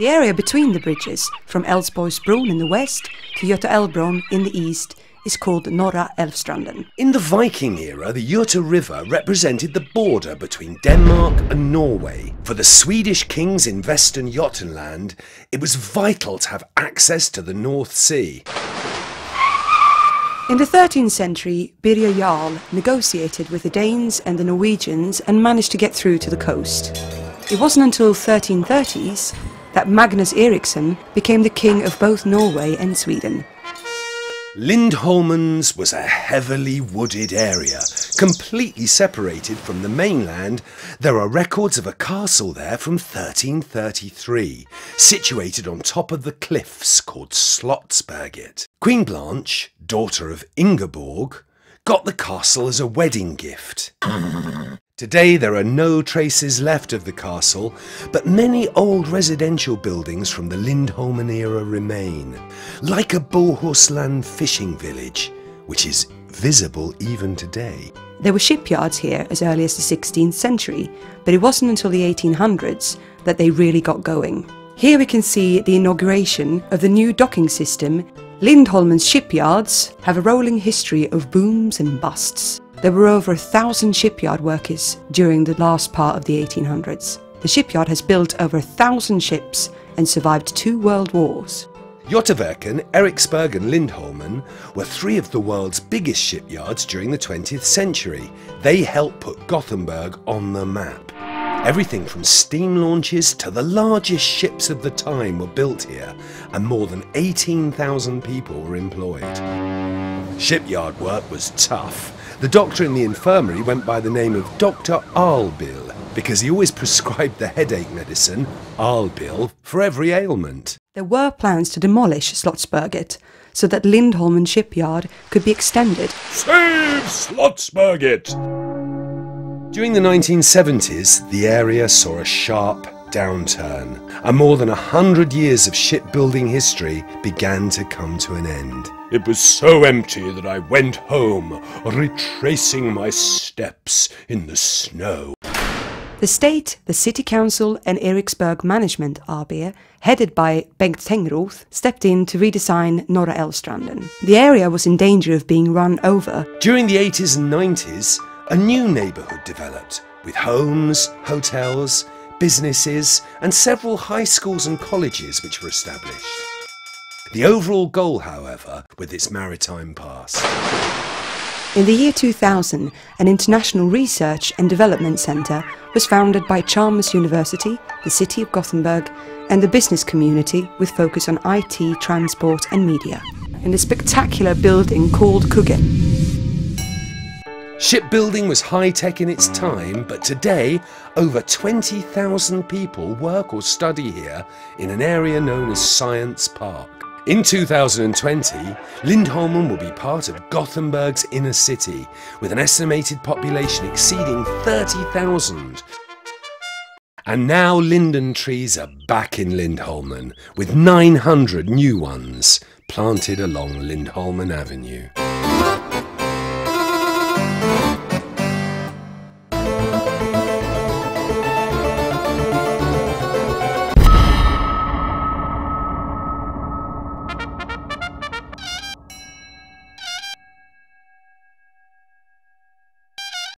The area between the bridges, from Älvsborgsbron in the west to Göta älvbron in the east, is called Norra Älvstranden. In the Viking era, the Göta River represented the border between Denmark and Norway. For the Swedish kings in Western Jotunland, it was vital to have access to the North Sea. In the 13th century, Birger Jarl negotiated with the Danes and the Norwegians and managed to get through to the coast. It wasn't until 1330s that Magnus Eriksson became the king of both Norway and Sweden. Lindholmen's was a heavily wooded area, completely separated from the mainland. There are records of a castle there from 1333, situated on top of the cliffs called Slottsberget. Queen Blanche, daughter of Ingeborg, got the castle as a wedding gift. Today there are no traces left of the castle, but many old residential buildings from the Lindholmen era remain, like a Bohuslän fishing village, which is visible even today. There were shipyards here as early as the 16th century, but it wasn't until the 1800s that they really got going. Here we can see the inauguration of the new docking system. Lindholmen's shipyards have a rolling history of booms and busts. There were over 1,000 shipyard workers during the last part of the 1800s. The shipyard has built over 1,000 ships and survived 2 world wars. Götaverken, Eriksberg and Lindholmen were 3 of the world's biggest shipyards during the 20th century. They helped put Gothenburg on the map. Everything from steam launches to the largest ships of the time were built here, and more than 18,000 people were employed. Shipyard work was tough. The doctor in the infirmary went by the name of Dr. Albil, because he always prescribed the headache medicine, Albil, for every ailment. There were plans to demolish Slottsberget, so that Lindholmen shipyard could be extended. Save Slottsberget! During the 1970s, the area saw a sharp downturn, and more than 100 years of shipbuilding history began to come to an end. It was so empty that I went home, retracing my steps in the snow. The state, the city council and Eriksberg Management AB, headed by Bengt Tengroth, stepped in to redesign Norra Älvstranden. The area was in danger of being run over. During the 80s and 90s, a new neighbourhood developed, with homes, hotels, businesses and several high schools and colleges which were established. The overall goal, however, with its maritime past. In the year 2000, an international research and development centre was founded by Chalmers University, the city of Gothenburg and the business community with focus on IT, transport and media, in a spectacular building called Kuggen. Shipbuilding was high-tech in its time, but today over 20,000 people work or study here in an area known as Science Park. In 2020, Lindholmen will be part of Gothenburg's inner city, with an estimated population exceeding 30,000. And now linden trees are back in Lindholmen, with 900 new ones planted along Lindholmen Avenue.